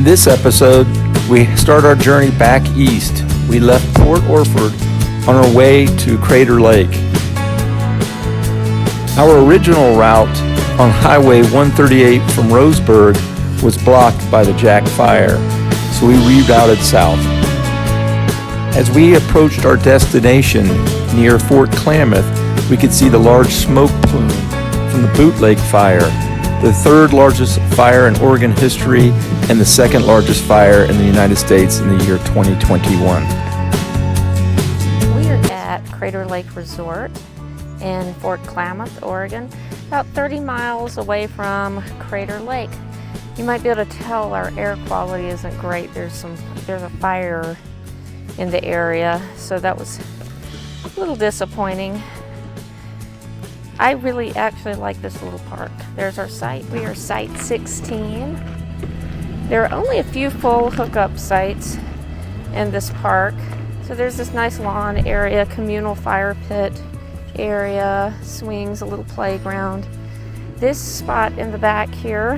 In this episode, we start our journey back east. We left Port Orford on our way to Crater Lake. Our original route on Highway 138 from Roseburg was blocked by the Jack Fire, so we rerouted south. As we approached our destination near Fort Klamath, we could see the large smoke plume from the Boot Lake Fire, the third largest fire in Oregon history and the second largest fire in the United States in the year 2021. We are at Crater Lake Resort in Fort Klamath, Oregon, about 30 miles away from Crater Lake. You might be able to tell our air quality isn't great. There's a fire in the area, so that was a little disappointing. I really actually like this little park. There's our site. We are site 16. There are only a few full hookup sites in this park. So there's this nice lawn area, communal fire pit area, swings, a little playground. This spot in the back here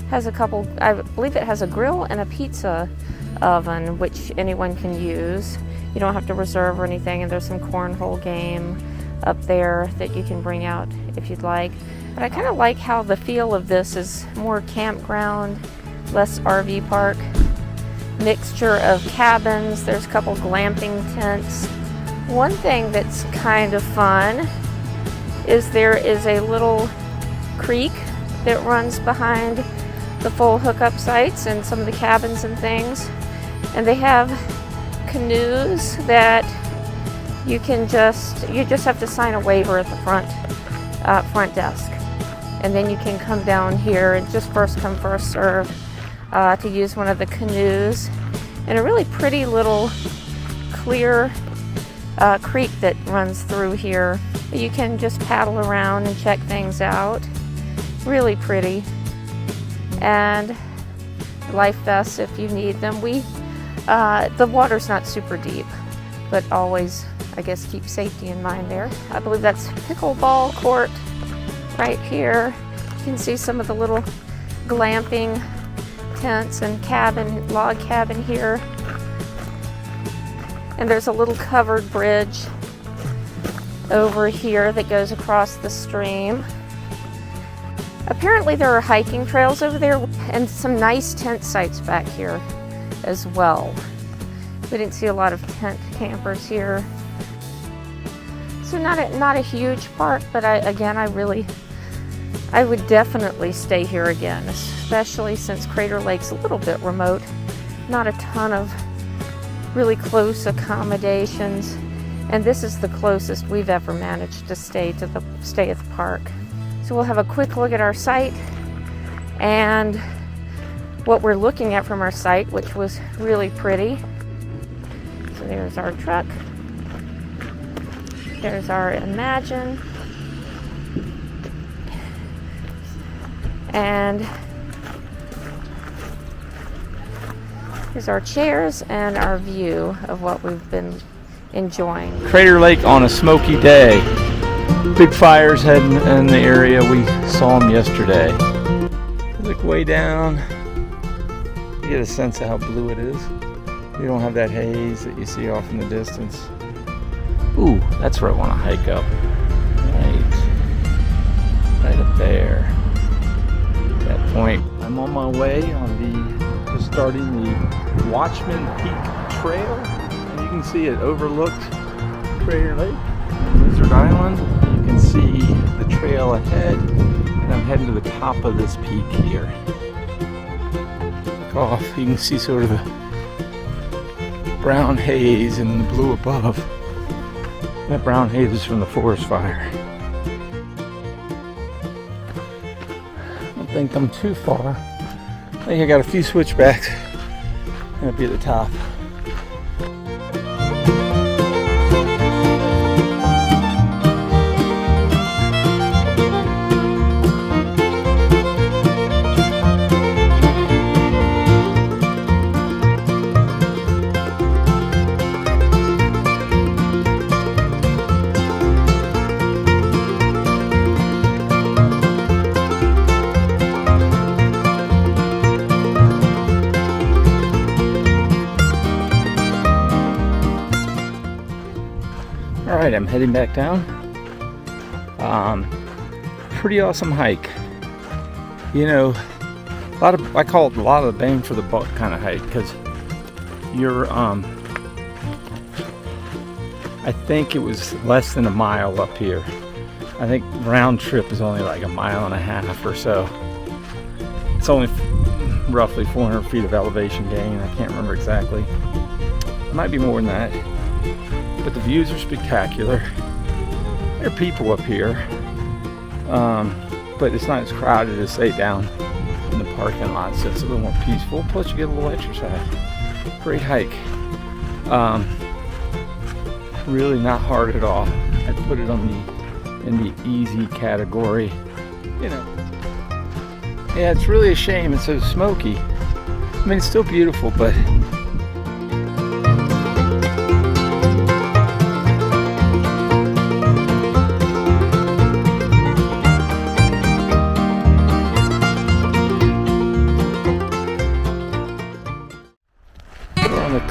has a couple, I believe it has a grill and a pizza oven, which anyone can use. You don't have to reserve or anything, and there's some cornhole game up there that you can bring out if you'd like. But I kind of like how the feel of this is more campground, less RV park. Mixture of cabins, there's a couple glamping tents. One thing that's kind of fun is there is a little creek that runs behind the full hookup sites and some of the cabins and things. And they have canoes that you just have to sign a waiver at the front desk. And then you can come down here and just first come, first serve to use one of the canoes. And a really pretty little clear creek that runs through here. You can just paddle around and check things out. Really pretty. And life vests if you need them. The water's not super deep, but always, I guess, keep safety in mind there. I believe that's pickleball court right here. You can see some of the little glamping tents and log cabin here. And there's a little covered bridge over here that goes across the stream. Apparently there are hiking trails over there and some nice tent sites back here as well. We didn't see a lot of tent campers here. So not a huge park, but I would definitely stay here again, especially since Crater Lake's a little bit remote. Not a ton of really close accommodations, and this is the closest we've ever managed to stay at the park. So we'll have a quick look at our site and what we're looking at from our site, which was really pretty. So there's our truck. There's our Imagine. And here's our chairs and our view of what we've been enjoying. Crater Lake on a smoky day. Big fires heading in the area. We saw them yesterday. Look way down. You get a sense of how blue it is. You don't have that haze that you see off in the distance. Ooh, that's where I want to hike up. Right up there. At that point, I'm on my way just starting the Watchman Peak Trail, and you can see it overlooks Crater Lake, Lizard Island. You can see the trail ahead, and I'm heading to the top of this peak here. Look off, you can see sort of the brown haze and the blue above. That brown haze is from the forest fire. I don't think I'm too far. I think I got a few switchbacks and I'll be at the top. I'm heading back down. Pretty awesome hike. You know, I call it a lot of the bang for the buck kind of hike, because you're I think it was less than a mile up here. I think round trip is only like a mile and a half or so. It's only roughly 400 feet of elevation gain. I can't remember exactly. It might be more than that. But the views are spectacular. There are people up here, but it's not as crowded as, say, down in the parking lot, so it's a little more peaceful. Plus, you get a little exercise. Great hike. Really not hard at all. I'd put it in the easy category. You know. Yeah, it's really a shame it's so smoky. I mean, it's still beautiful, but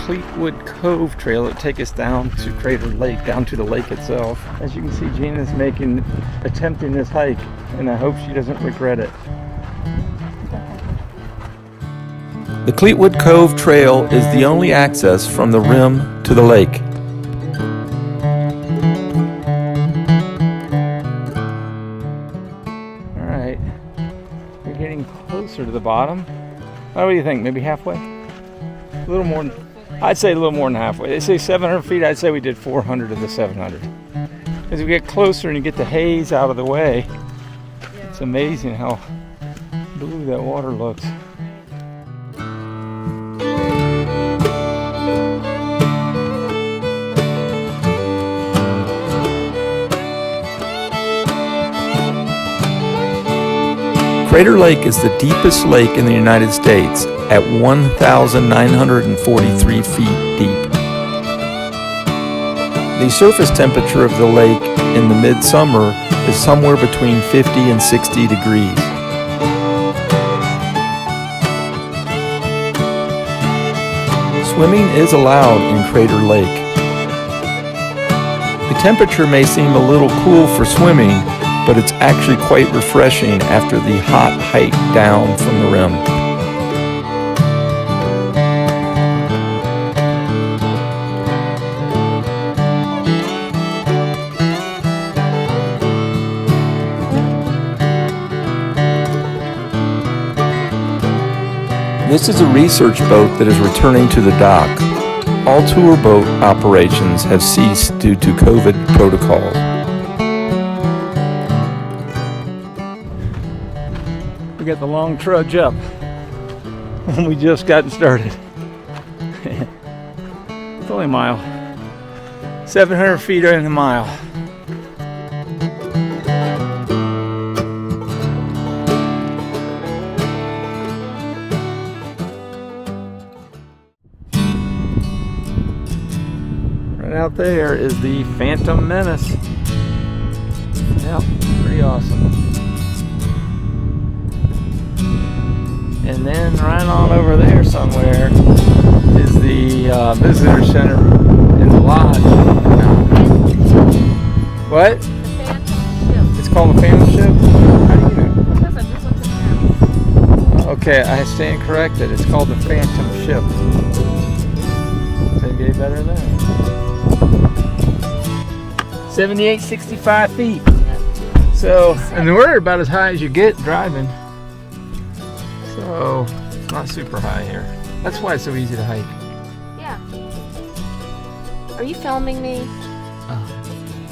Cleetwood Cove Trail that take us down to Crater Lake, down to the lake itself. As you can see, Gina's attempting this hike, and I hope she doesn't regret it. The Cleetwood Cove Trail is the only access from the rim to the lake. All right, we're getting closer to the bottom. What do you think? Maybe halfway? A little more than, I'd say a little more than halfway. They say 700 feet. I'd say we did 400 of the 700. As we get closer and you get the haze out of the way, it's amazing how blue that water looks. Crater Lake is the deepest lake in the United States at 1,943 feet deep. The surface temperature of the lake in the midsummer is somewhere between 50 and 60 degrees. Swimming is allowed in Crater Lake. The temperature may seem a little cool for swimming, but it's actually quite refreshing after the hot hike down from the rim. This is a research boat that is returning to the dock. All tour boat operations have ceased due to COVID protocols. We got the long trudge up. We just gotten started. It's only a mile. 700 feet in a mile. Right out there is the Phantom Menace. Yep, pretty awesome. And then right on over there somewhere is the visitor center in the lodge. What? The Phantom Ship. It's called the Phantom Ship? How do you know? Because I just looked at that. Okay, I stand corrected. It's called the Phantom Ship. Does it get better than that? 7865 feet. So, and we're about as high as you get driving. So, it's not super high here. That's why it's so easy to hike. Yeah. Are you filming me?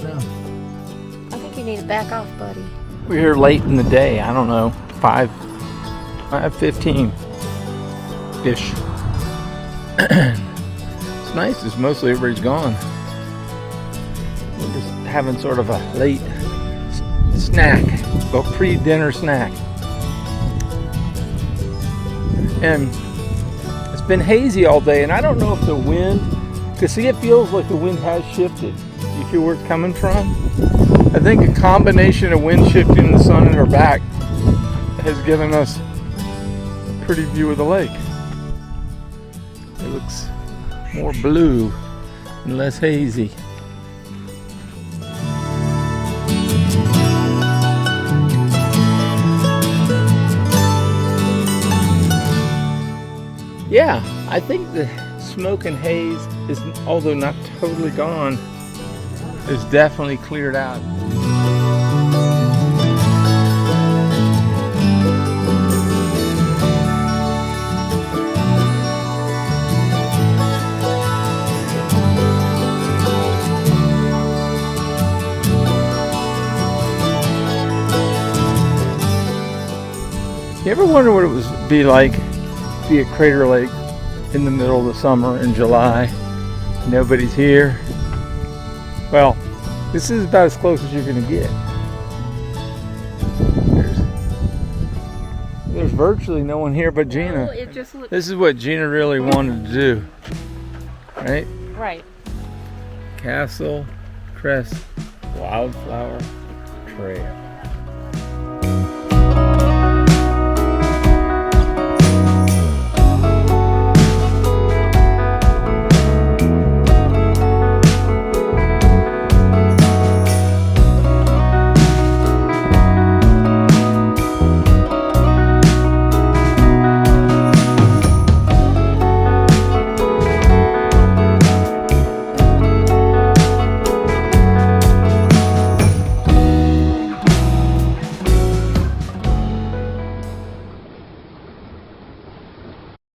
No. I think you need to back off, buddy. We're here late in the day. I don't know, 5:15-ish. It's nice. It's mostly everybody's gone. We're just having sort of a late snack, a pre-dinner snack. And it's been hazy all day, and I don't know if the wind, because see, it feels like the wind has shifted. You feel where it's coming from? I think a combination of wind shifting and the sun in our back has given us a pretty view of the lake. It looks more blue and less hazy. I think the smoke and haze is, although not totally gone, is definitely cleared out. You ever wonder what it would be like to be at Crater Lake in the middle of the summer in July? Nobody's here. Well, this is about as close as you're going to get. There's virtually no one here but Gina. It just looks This is what Gina really wanted to do, right? right. Castle Crest Wildflower Trail.